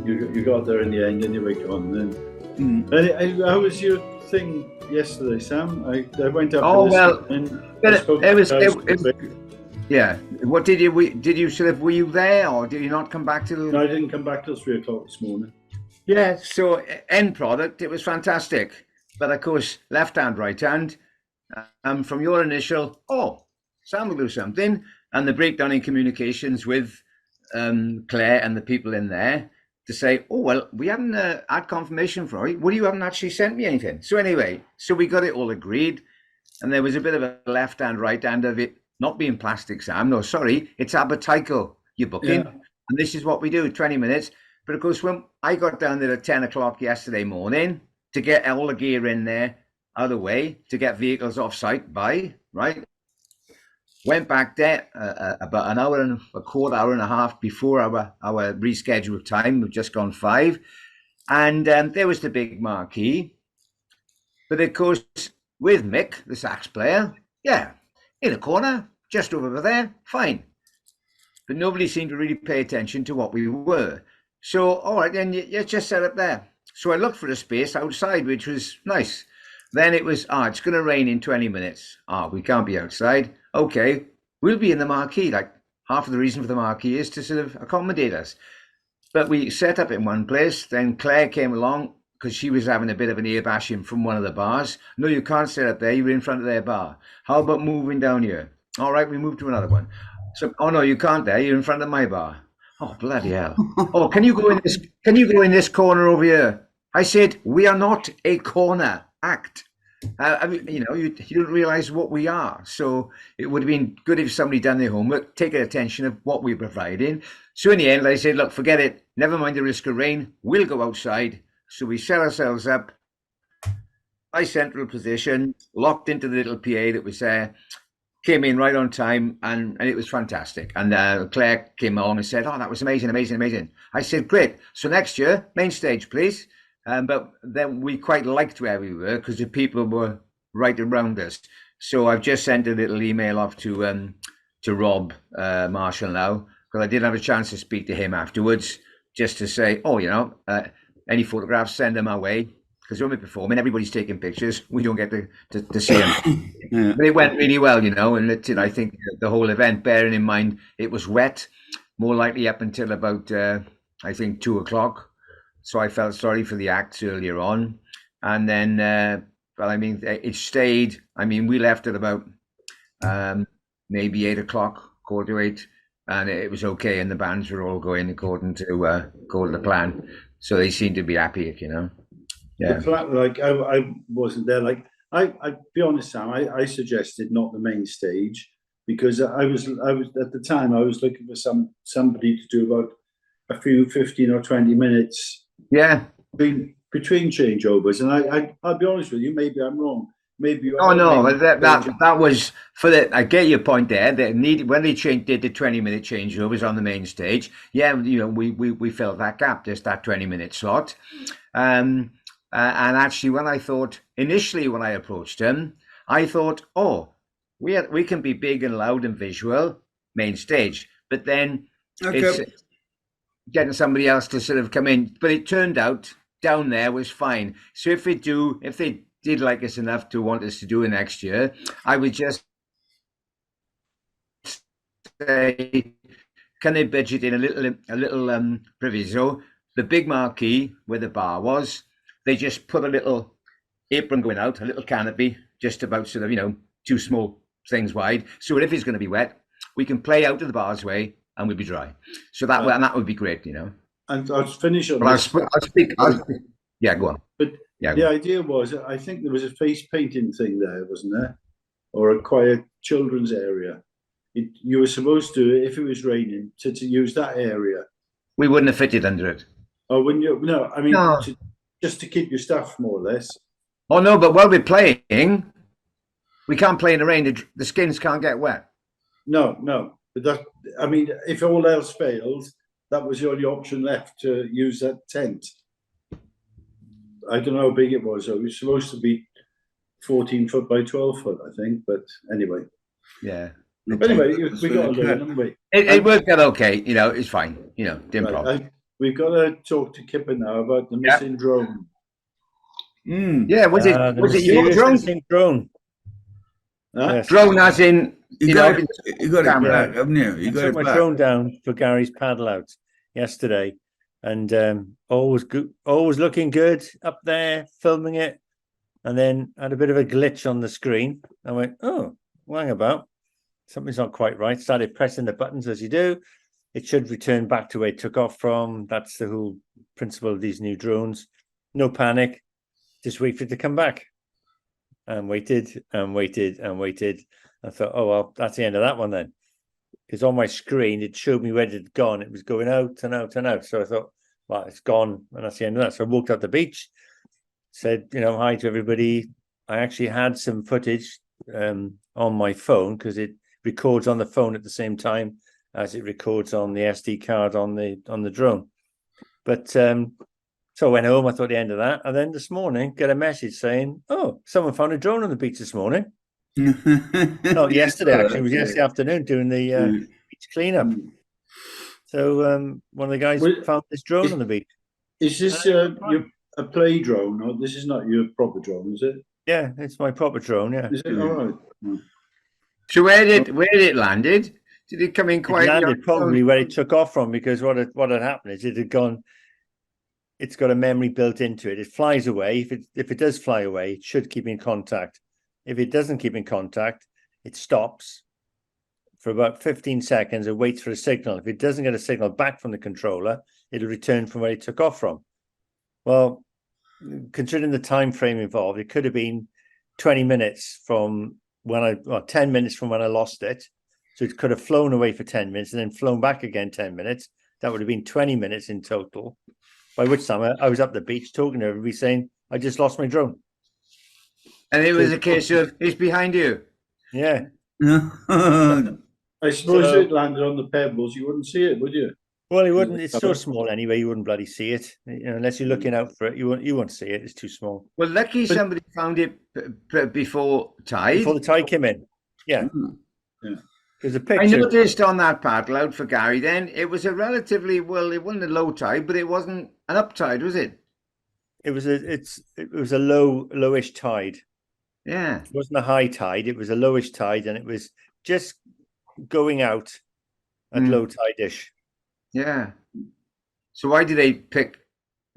you got there in the end anyway, Con. How was your thing yesterday, Sam? I went up Oh to this well, and I but spoke to it was, the guys. yeah. What did you sort of, were you there, or did you not come back to No, I didn't come back till 3 o'clock this morning. Yeah, so end product, it was fantastic. But of course, left hand, right hand, from your initial, Sam will do something, and the breakdown in communications with Claire and the people in there to say, oh, well, we haven't had confirmation for it. Well, you haven't actually sent me anything. So anyway, so we got it all agreed. And there was a bit of a left hand, right hand of it not being plastic, Sam. No, sorry, it's Abertico you're booking. Yeah. And this is what we do, 20 minutes. But of course, when I got down there at 10 o'clock yesterday morning to get all the gear in there out of the way, to get vehicles off site by, right? Went back there about an hour and a quarter, hour and a half before our rescheduled time. We've just gone 5. And there was the big marquee. But of course, with Mick, the sax player, yeah, in a corner, just over there, fine. But nobody seemed to really pay attention to what we were. So, all right, then you just set up there. So I looked for a space outside, which was nice. Then it was, it's going to rain in 20 minutes. We can't be outside. Okay, we'll be in the marquee. Like, half of the reason for the marquee is to sort of accommodate us. But we set up in one place. Then Claire came along because she was having a bit of an ear bashing from one of the bars. No, you can't set up there. You're in front of their bar. How about moving down here? All right, we moved to another one. So, no, you can't there. You're in front of my bar. Oh, bloody hell. Oh, can you go in this? Can you go in this corner over here? I said, we are not a corner act. I mean, you don't realize what we are. So it would have been good if somebody done their homework, taken attention of what we're providing. So in the end, I said, look, forget it. Never mind the risk of rain. We'll go outside. So we set ourselves up by central position, locked into the little PA that was there, came in right on time, and it was fantastic. And Claire came along and said, that was amazing, amazing, amazing. I said, great. So next year, main stage, please. But then we quite liked where we were because the people were right around us. So I've just sent a little email off to Rob Marshall now, because I didn't have a chance to speak to him afterwards, just to say, any photographs, send them our way. Because when we're performing, everybody's taking pictures. We don't get to see them. Yeah. But it went really well, and I think the whole event, bearing in mind it was wet, more likely up until about, 2 o'clock. So I felt sorry for the acts earlier on. And then, it stayed. We left at about maybe 8 o'clock, 7:45, and it was okay. And the bands were all going according to the plan. So they seemed to be happy, Yeah. The plan, I wasn't there. I'll be honest, Sam, I suggested not the main stage because I was at the time I was looking for somebody to do about a few 15 or 20 minutes. Yeah. Between changeovers, and I'll be honest with you, maybe I'm wrong. Maybe you. Oh no, that was for the. I get your point there. They when they did the 20-minute changeovers on the main stage. Yeah, we filled that gap, just that 20-minute slot. And actually, when I approached him, I thought, we can be big and loud and visual main stage, but then it's getting somebody else to sort of come in. But it turned out down there was fine. So if they did like us enough to want us to do it next year, I would just say, can they budget in a little proviso? The big marquee where the bar was, they just put a little apron going out, a little canopy, just about sort of, 2 small things wide. So if it's going to be wet, we can play out to the bar's way and we'll be dry. So that would be great, And I'll finish on this. I'll speak. Yeah, go on. But the idea was, I think there was a face painting thing there, wasn't there? Or a quiet children's area. You were supposed to, if it was raining, to use that area. We wouldn't have fitted under it. Oh, wouldn't you? No, no. Just to keep your stuff more or less. Oh no, but while we're playing, we can't play in the rain. The skins can't get wet. No. But if all else fails, that was the only option left, to use that tent. I don't know how big it was. It was supposed to be 14 foot by 12 foot, I think. But anyway. Yeah. But anyway, we got a learn, haven't we? It worked out okay. It's fine. Didn't problem. we've got to talk to Kipper now about the Yeah. missing drone. Yeah, was it The your mysterious drone? missing drone. Huh? Yes. Drone as in You got it camera. back, haven't you? You I got took it my back. drone down for Gary's paddle out yesterday, and always good, always looking good up there, filming it, and then had a bit of a glitch on the screen. I went, oh, hang about, something's not quite right. Started pressing the buttons as you do. It should return back to where it took off from. That's the whole principle of these new drones. No panic, just wait for it to come back. And waited and waited and waited. I thought, oh, well, that's the end of that one then. Because on my screen, it showed me where it had gone. It was going out and out and out. So I thought, well, it's gone. And that's the end of that. So I walked up the beach, said, hi to everybody. I actually had some footage on my phone because it records on the phone at the same time as it records on the SD card on the drone. But so I went home, I thought the end of that. And then this morning, get a message saying, oh, someone found a drone on the beach this morning. No, yesterday, actually. It was yesterday afternoon doing the beach cleanup. So one of the guys found this drone on the beach. Is this a play drone, or this is not your proper drone, is it? Yeah, it's my proper drone, yeah. Is it? All right. So where it landed? Did it come in quite? It landed probably where it took off from, because what had happened is it had gone. It's got a memory built into it. It flies away. If it does fly away, it should keep in contact. If it doesn't keep in contact, it stops for about 15 seconds and waits for a signal. If it doesn't get a signal back from the controller, it'll return from where it took off from. Well, considering the time frame involved, it could have been 20 minutes from when 10 minutes from when I lost it. So it could have flown away for 10 minutes and then flown back again 10 minutes. That would have been 20 minutes in total. By which time I was up the beach talking to everybody saying, I just lost my drone. And it was a case of, it's behind you. Yeah. I suppose if it landed on the pebbles, you wouldn't see it, would you? Well, you wouldn't. It's so small anyway. You wouldn't bloody see it, unless you're looking out for it. You won't see it. It's too small. Well, lucky somebody found it before tide. Before the tide came in. Yeah. Yeah. There's a picture. I noticed on that paddle out for Gary. Then it was a relatively it wasn't a low tide, but it wasn't an up tide, was it? It was a lowish tide. Yeah. It wasn't a high tide. It was a lowish tide, and it was just going out at low tide-ish. Yeah. So why did they pick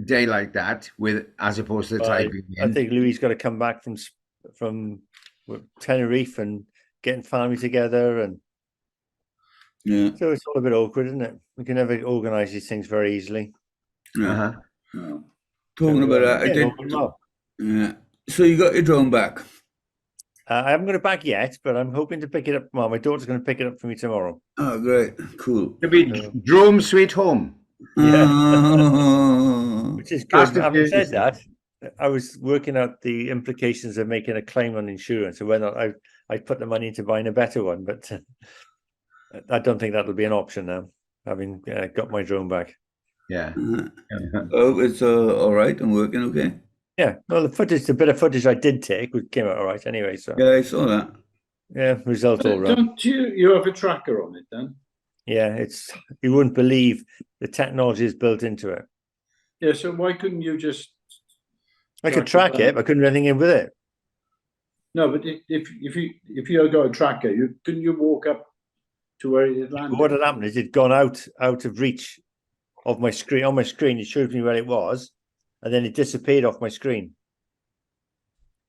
a day like that as opposed to the tide being in? I think Louis got to come back from Tenerife and getting family together, and so it's all a bit awkward, isn't it? We can never organise these things very easily. Yeah. Talking about that, yeah. So you got your drone back? I haven't got it back yet, but I'm hoping to pick it up. Well, my daughter's going to pick it up for me tomorrow. Oh, great. Cool. It'll be drone sweet home. Yeah. Which is good. Having said that, I was working out the implications of making a claim on insurance and whether I put the money into buying a better one, but I don't think that'll be an option now, having got my drone back. Yeah. Oh, it's all right and working okay? Yeah. Well, the bit of footage I did take came out all right anyway. So yeah, I saw that. Yeah, result all right. Don't you have a tracker on it then? Yeah, you wouldn't believe the technology is built into it. Yeah, so why couldn't you just? I could track it, but I couldn't do anything in with it. No, but if you got a tracker, couldn't you walk up to where it landed? But what had happened is it'd gone out of reach of my screen. On my screen, it showed me where it was, and then it disappeared off my screen.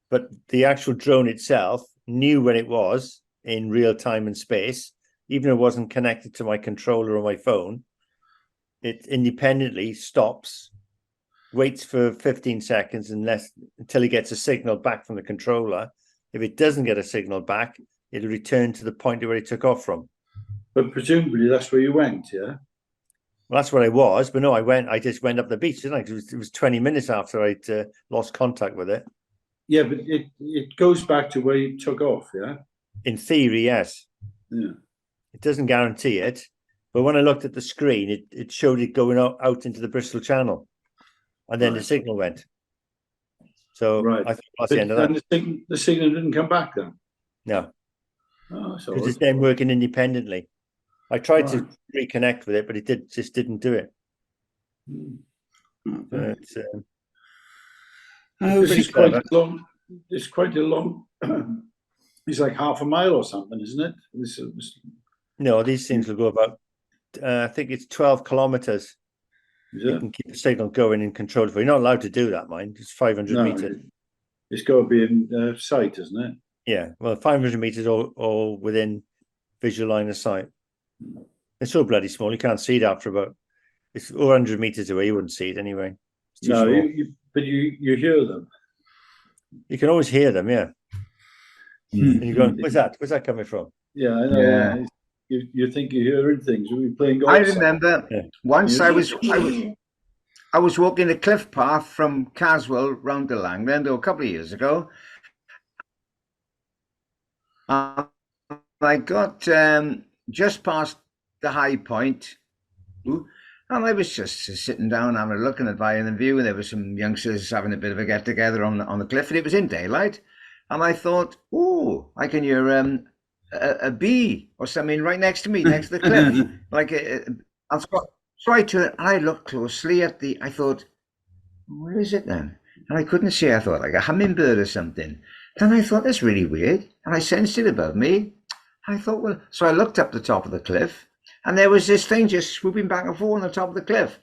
But the actual drone itself knew where it was in real time and space, even if it wasn't connected to my controller or my phone. It independently stops, waits for 15 seconds until it gets a signal back from the controller. If it doesn't get a signal back, it'll return to the point where it took off from. But presumably that's where you went, yeah? Well, that's where I was, but no, I just went up the beach, didn't I? It was 20 minutes after I'd lost contact with it. Yeah, but it goes back to where you took off, yeah? In theory, yes. Yeah. It doesn't guarantee it, but when I looked at the screen, it showed it going out into the Bristol Channel, and then the signal went. So I think that's the end of that. And the signal didn't come back then? No. Oh, because it's then working independently. I tried to reconnect with it, but it just didn't do it. But, I was But pretty it's quite clever. long. It's quite a long. It's like half a mile or something, isn't it? No, these things will go about, I think it's 12 kilometers. You can keep the signal going in control. You're not allowed to do that, mind. It's 500 meters. It's got to be in sight, isn't it? Yeah, well, 500 meters all within visual line of sight. It's so bloody small. You can't see it after about, it's 400 meters away. You wouldn't see it anyway. It's too No, small. but you hear them. You can always hear them, yeah. And you're going, where's that coming from? Yeah, I know. Yeah. You think you're hearing things. We're playing golf. I remember once I was walking the cliff path from Caswell round to Langland a couple of years ago. I got just past the high point, and I was just sitting down having a look and admiring the view, and there were some youngsters having a bit of a get together on the cliff, and it was in daylight, and I thought, oh, I can hear a bee or something right next to me, next to the cliff, like so I turned and I looked closely at I thought, where is it then? And I couldn't see. I thought like a hummingbird or something. Then I thought, that's really weird. And I sensed it above me. I thought, well, so I looked up the top of the cliff and there was this thing just swooping back and forth on the top of the cliff.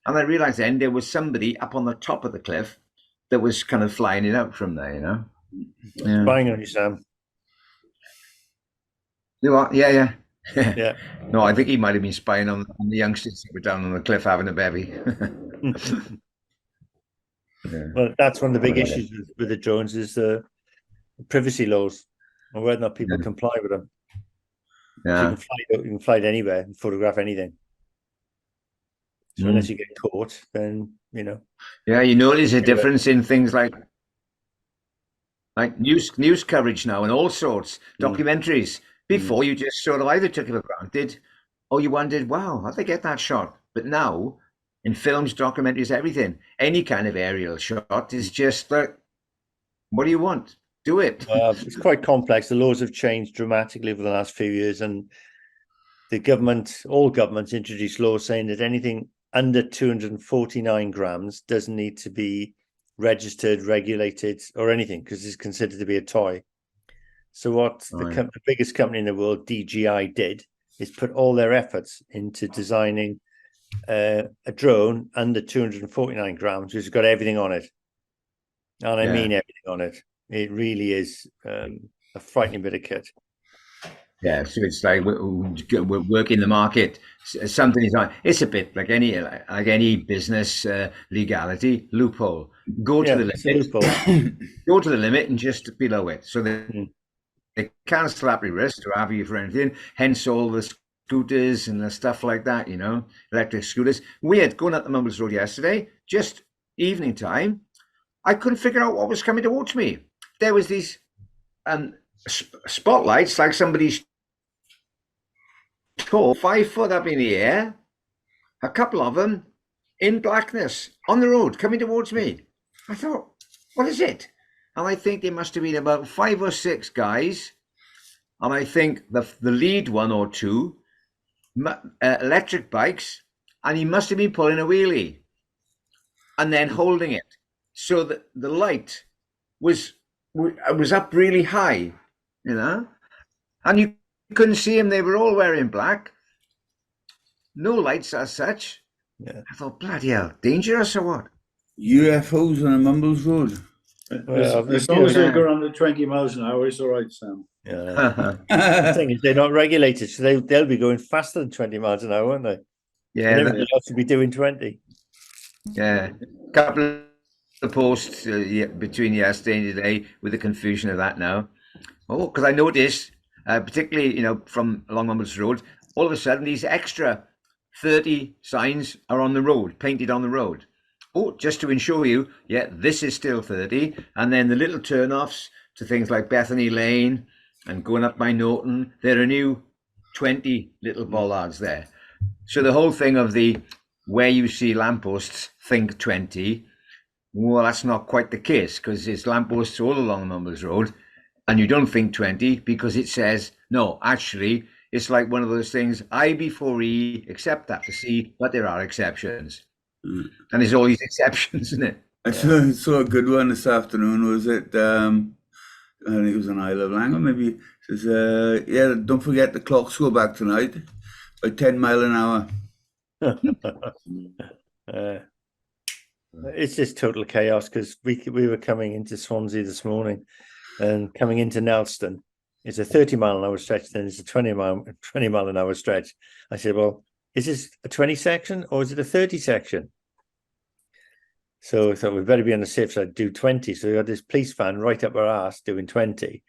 And I realized then there was somebody up on the top of the cliff that was kind of flying it out from there, you know? Yeah. Spying on you, Sam. You are? Yeah. Yeah. No, I think he might have been spying on the youngsters that were down on the cliff having a bevy. Yeah. Well, that's one of the big issues with the drones is the privacy laws and whether or not people comply with them. Yeah. So you can fly it anywhere and photograph anything. So unless you get caught, then you know. Yeah, you notice a difference in things like news coverage now and all sorts, documentaries. Before you just sort of either took it for granted or you wondered, wow, how'd they get that shot? But now in films, documentaries, everything, any kind of aerial shot is just like, what do you want? Do it. It's quite complex. The laws have changed dramatically over the last few years, and all governments introduced laws saying that anything under 249 grams doesn't need to be registered, regulated, or anything because it's considered to be a toy. So what the biggest company in the world, DJI, did is put all their efforts into designing a drone under 249 grams, which has got everything on it. And I mean everything on it. It really is a frightening bit of kit. Yeah, so it's like we're working the market. Something is like, it's a bit like any business legality loophole. Go to the limit. Go to the limit and just below it. So they can't slap your wrist or have you for anything. Hence all the scooters and the stuff like that, you know, electric scooters. Weird, going up the Mumbles Road yesterday, just evening time, I couldn't figure out what was coming towards me. There was these spotlights, like somebody's tall, 5 foot up in the air, a couple of them in blackness on the road coming towards me. I thought, what is it? And I think there must have been about 5 or 6 guys. And I think the lead one or two, electric bikes, and he must have been pulling a wheelie and then holding it. So that the light was up really high, you know, and you couldn't see them. They were all wearing black. No lights as such. Yeah. I thought, bloody hell, dangerous or what? UFOs on a Mumbles Road. As long as they go under 20 miles an hour, it's all right, Sam. Yeah. The thing is, they're not regulated, so they'll be going faster than 20 miles an hour, won't they? Yeah. And everybody else will be doing 20. Yeah. A couple of posts between yesterday and today with the confusion of that now. Oh, because I noticed, particularly, you know, from along Mumbles Road, all of a sudden these extra 30 signs are on the road, painted on the road. Oh, just to ensure you, yeah, this is still 30. And then the little turnoffs to things like Bethany Lane and going up by Norton, there are new 20 little bollards there. So the whole thing of where you see lampposts, think 20. Well, that's not quite the case because there's lampposts all along Mumbles Road and you don't think 20 because it says, no, actually, it's like one of those things, I before E, except after C, but there are exceptions. Mm. And there's all these exceptions, isn't it? I saw a good one this afternoon. Was it? I think it was an Isle of Langham. Maybe it says, yeah. Don't forget the clocks go back tonight by 10 mile an hour. It's just total chaos because we were coming into Swansea this morning and coming into Nelston. It's a 30 mile an hour stretch, then it's a 20 mile an hour stretch. I said, well, is this a 20 section or is it a 30 section? So I thought we'd better be on the safe side, do 20. So we got this police van right up our ass doing 20.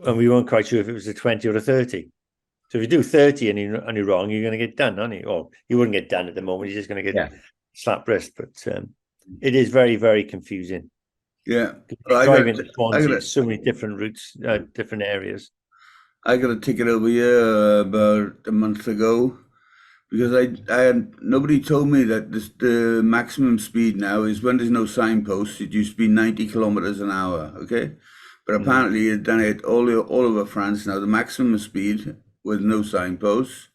And we weren't quite sure if it was a 20 or a 30. So if you do 30 and you're wrong, you're going to get done, aren't you? Or you wouldn't get done at the moment. You're just going to get slapped wrist. But it is very, very confusing. Yeah. Driving to Swansea, so many different routes, different areas. I got a ticket over here about a month ago because nobody told me that the maximum speed now is when there's no signposts. It used to be 90 kilometers an hour. Okay. But apparently they've done it all over France now. The maximum speed with no signposts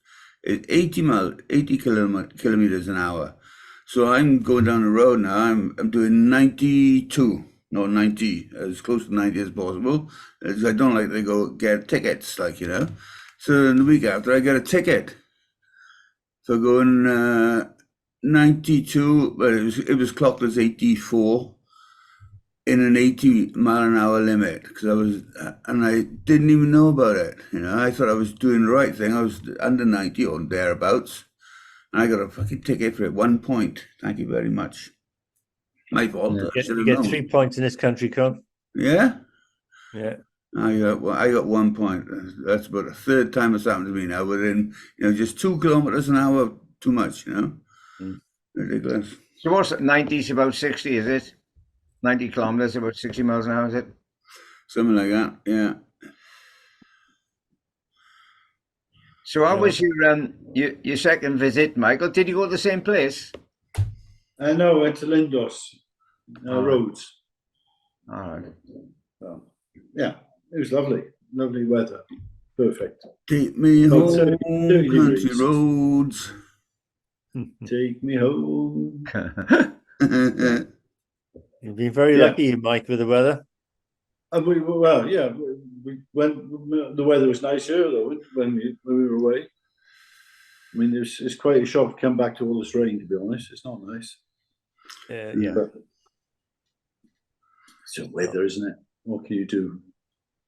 is 80 kilometers an hour. So I'm going down the road now. I'm doing 92, no 90, as close to 90 as possible. As I don't like to go get tickets, like, you know. So in the week after, I get a ticket. So going 92, but it was clocked as 84 in an 80 mile an hour limit because I didn't even know about it. You know, I thought I was doing the right thing. I was under 90 or thereabouts. I got a fucking ticket for it. 1 point. Thank you very much. My fault. You get 3 points in this country, Con. Yeah? Yeah. I got 1 point. That's about a third time it's happened to me now. Within, just 2 kilometers an hour, too much, Ridiculous. So what's 90 is about 60, is it? 90 kilometers, about 60 miles an hour, is it? Something like that, yeah. So how was your second visit, Michael? Did you go to the same place? No, I went to Lindos Roads. All right. Yeah, it was lovely. Lovely weather. Perfect. Take me home, 30 country degrees. roads. Take me home. You've been very lucky, Mike, with the weather. And we when the weather was nice here though when we were away. I mean, it's quite a shock to come back to all this rain. To be honest, it's not nice. But it's the weather, isn't it? What can you do?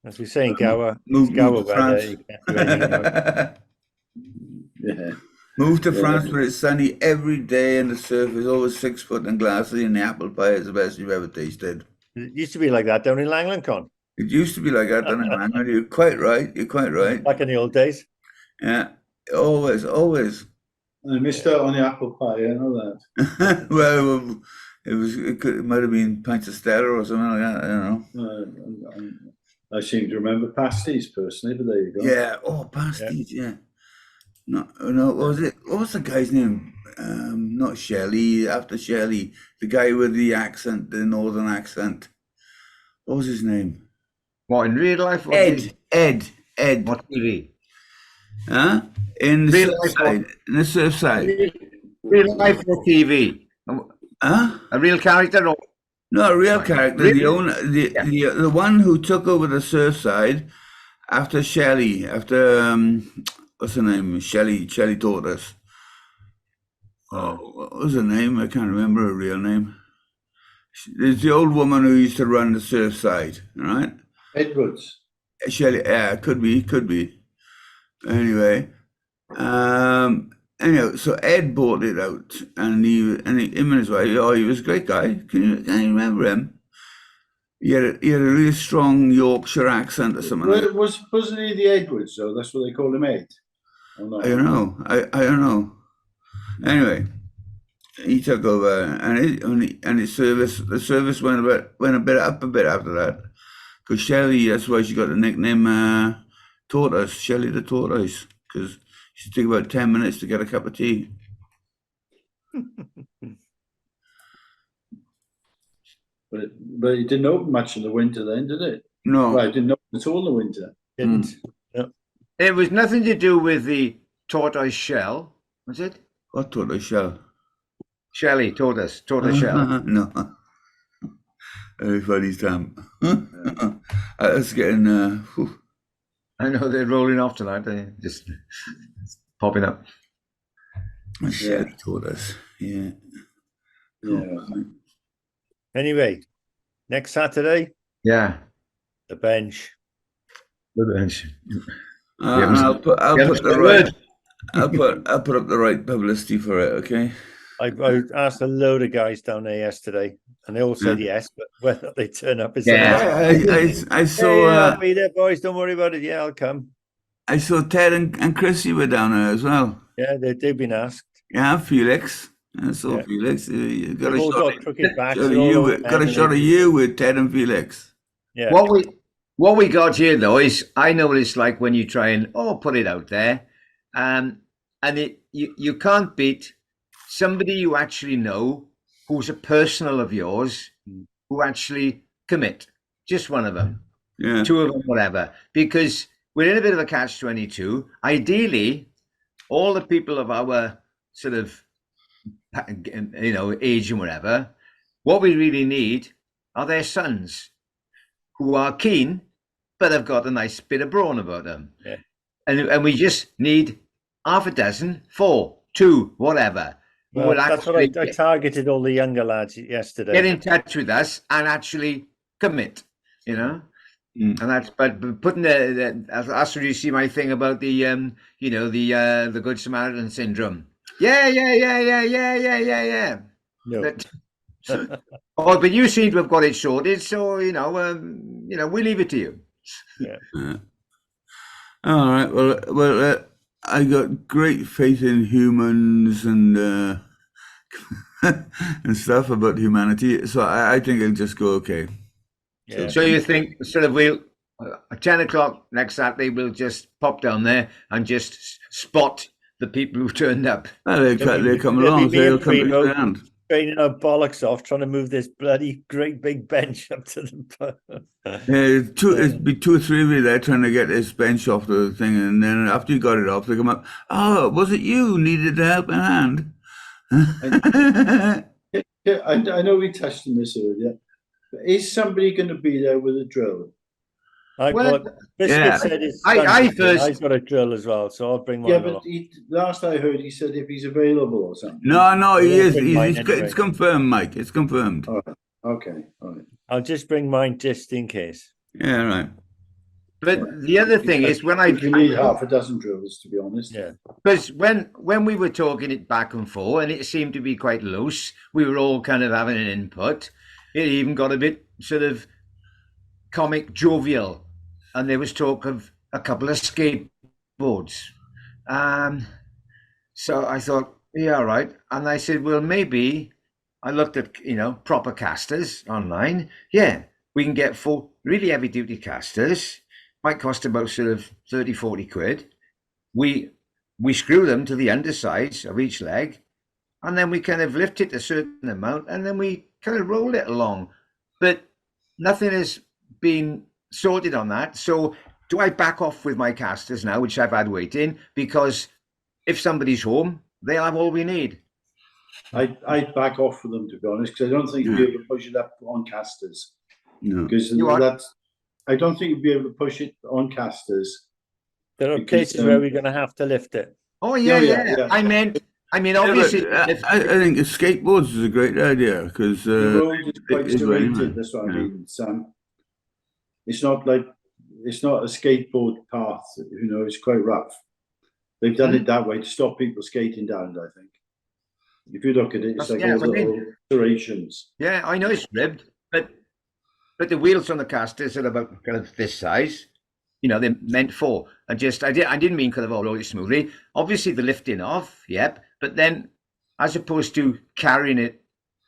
As we say in Gower, move Gower to weather. France. You can't do anything about it. Move to France where it's sunny every day and the surf is always 6 foot and glassy and the apple pie is the best you've ever tasted. It used to be like that down in Langland, Con. It used to be like that down in Langland. You're quite right. Back in the old days. Yeah, always. I missed out on the apple pie. I know that. Well, it might have been pints of Stella or something like that. I don't know. I seem to remember pasties personally, but there you go. Yeah. Oh, pasties. Yeah. No. What was it? What was the guy's name? Not Shelley. After Shelley, the guy with the accent, the northern accent. What was his name? What, in real life? Ed. What TV? Huh? In the surf side. Real life or TV? Huh? A real character or? No, a real character. Really? The owner, the one who took over the surf side after Shelley, what's her name? Shelley taught us. Oh, what was her name? I can't remember her real name. It's the old woman who used to run the surf side, right? Edwards. Shelley, yeah, could be. Anyway, so Ed bought it out, and him and his wife. Oh, he was a great guy. Can you remember him? He had a really strong Yorkshire accent or something. Wasn't he the Edwards though? That's what they called him, Ed. Or not? I don't know. I don't know. Anyway, he took over, and his service. The service went a bit up a bit after that. Because Shelley, that's why she got the nickname Tortoise, Shelley the Tortoise, because she took about 10 minutes to get a cup of tea. But it didn't open much in the winter then, did it? No. Well, it didn't open at all in the winter. Didn't. No. It was nothing to do with the tortoise shell, was it? What tortoise shell? Shelley, tortoise shell. No. Very funny, Sam. That's getting. Whew. I know they're rolling off tonight. They're just popping up. Shelly told us. Yeah. Yeah. Anyway, next Saturday, Yeah. the bench. The bench. And I'll put up the right publicity for it. Okay. I asked a load of guys down there yesterday, and they all said yes, but whether they turn up is I saw. I'll be there, boys. Don't worry about it. Yeah, I'll come. I saw Ted and Chrissy were down there as well. Yeah, they've been asked. Yeah, Felix. I saw Felix. You got They've all got crooked backs. got a shot of you with Ted and Felix. Yeah. What we got here though is, I know what it's like when you try and put it out there, and you can't beat somebody you actually know, who's a personal of yours, who actually commit. Just one of them, two of them, whatever. Because we're in a bit of a catch-22. Ideally, all the people of our sort of, age and whatever, what we really need are their sons, who are keen, but have got a nice bit of brawn about them. Yeah. And we just need half a dozen, 4, 2, whatever. Well, that's what I targeted all the younger lads yesterday. Get in touch with us and actually commit, And that's, but putting that's where you see my thing about the the Good Samaritan syndrome. Yeah. No. But you seem to have got it sorted, so we leave it to you. Yeah. All right. Well, I got great faith in humans and and stuff about humanity, so I think it'll just go okay. Yeah. So you think sort of we'll at 10 o'clock next Saturday we'll just pop down there and just spot the people who turned up? Well, they come along, so they'll come to hand. Training our bollocks off, trying to move this bloody great big bench up to the. It'd be 2 or 3 of you there trying to get this bench off the thing, and then after you got it off, they come up. Oh, was it you who needed a helping hand? Yeah, I know we touched on this earlier. But is somebody going to be there with a drill? Biscuit said he's got a drill as well, so I'll bring mine. Yeah, but last I heard, he said if he's available or something. No, he is. It's confirmed, Mike. It's confirmed. All right. Okay. All right. I'll just bring mine just in case. Yeah, right. But the other thing is, when you need half a dozen drills, to be honest. Yeah. Because when we were talking it back and forth, and it seemed to be quite loose, we were all kind of having an input. It even got a bit sort of comic jovial, and there was talk of a couple of skateboards. So I thought, yeah, all right. And I said, well, maybe I looked at proper casters online. Yeah, we can get 4 really heavy duty casters. Might cost about sort of 30, 40 quid. We screw them to the undersides of each leg, and then we kind of lift it a certain amount, and then we kind of roll it along. But nothing has been sorted on that. So do I back off with my casters now, which I've had waiting? Because if somebody's home, they'll have all we need. I'd back off for them, to be honest, because I don't think you'll be able to push it up on casters. No. Because I don't think you'll be able to push it on casters. There are cases where we're going to have to lift it. Oh, yeah. I mean, obviously. I think skateboards is a great idea because the road is quite serrated. That's what I mean, Sam. It's not a skateboard path. It's quite rough. They've done it that way to stop people skating down it, I think. If you look at it, it's like all little serrations. Yeah, I know it's ribbed, but the wheels on the casters are about kind of this size. They're meant for. I didn't mean kind of roll it smoothly. Obviously, the lifting off, yep. But then, as opposed to carrying it,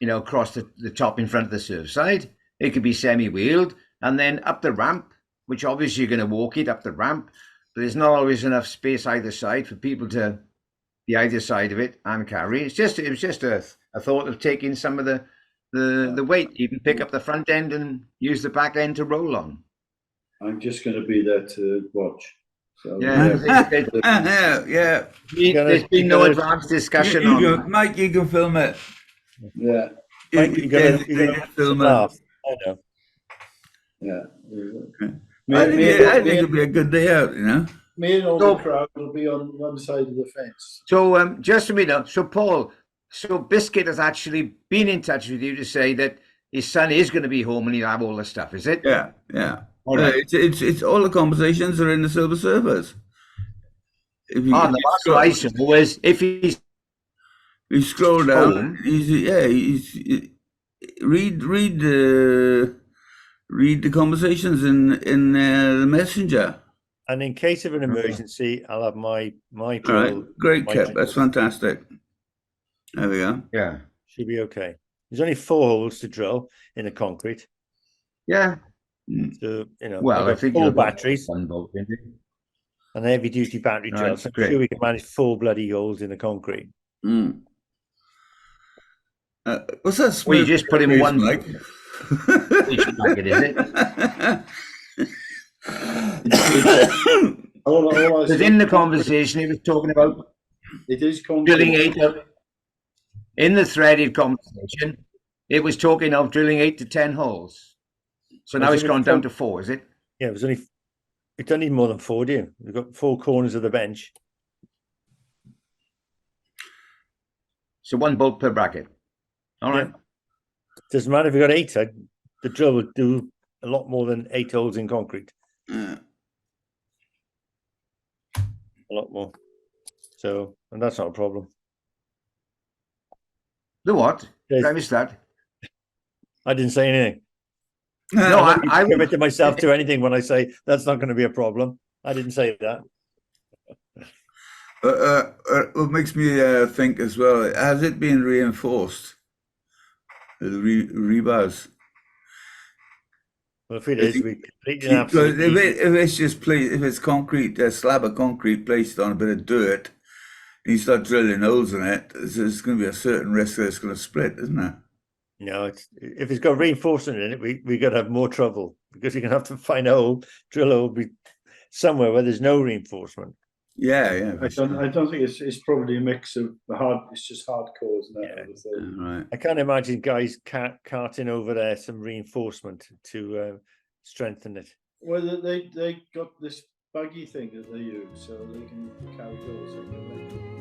across the top in front of the surf side, it could be semi-wheeled, and then up the ramp, which obviously you're going to walk it up the ramp, but there's not always enough space either side for people to be either side of it and carry. It was just a thought of taking some of the weight. You can pick up the front end and use the back end to roll on. I'm just going to be there to watch. So, yeah. There's been no advanced discussion on Mike, you can film it. Yeah, Mike, you gotta film laugh. I know. yeah. I Me think it'd be a good day out, you know. and all So- the crowd will be on one side of the fence. So just a minute. So Paul, so Biscuit has actually been in touch with you to say that his son is going to be home and he'll have all the stuff. Is it? Yeah, yeah. All right. It's all the conversations are in the silver servers. If you, Oh, if no, you that's scroll, what I said. Was if he's you scroll down, home. read the conversations in the messenger. And in case of an emergency, I'll have my All right, drill. great, my Kev. drill. That's fantastic. There we go. Yeah. Should be okay. There's only 4 holes to drill in the concrete. Yeah. So, you know, Well, I've I got think 4 you've got batteries one bolt in it. and a heavy duty battery No, drill. it's So I'm great. sure we can manage 4 bloody holes in the concrete. Mm. What's that? Well, you just put him one. Mike? Which bracket is it? Because in the conversation, he was talking about It is drilling concrete. 8. In the threaded conversation, it was talking of drilling 8 to 10 holes. So now Was it's it gone a down con- to 4, is it? Yeah, it don't need more than 4, do you? We've got 4 corners of the bench. So 1 bolt per bracket. All right. Doesn't matter if you've got 8, the drill would do a lot more than 8 holes in concrete. Yeah. A lot more. So, and that's not a problem. The what? Yes. Did I miss that? I didn't say anything. No, I'm not I committing myself to anything when I say that's not going to be a problem. I didn't say that. What makes me think as well, has it been reinforced? The rebars? Well, if it is, we completely and Because absolutely. if it's just if it's concrete, a slab of concrete placed on a bit of dirt, and you start drilling holes in it, there's going to be a certain risk that it's going to split, isn't there? No, if it's got reinforcement in it, we got to have more trouble because you're going to have to find a hole, drill a hole, be somewhere where there's no reinforcement. Yeah, yeah. I don't think it's probably a mix of the hard. It's just hardcore, isn't it? Yeah. I would say. Right. I can't imagine guys carting over there some reinforcement to strengthen it. Well, they got this buggy thing that they use, so they can carry those.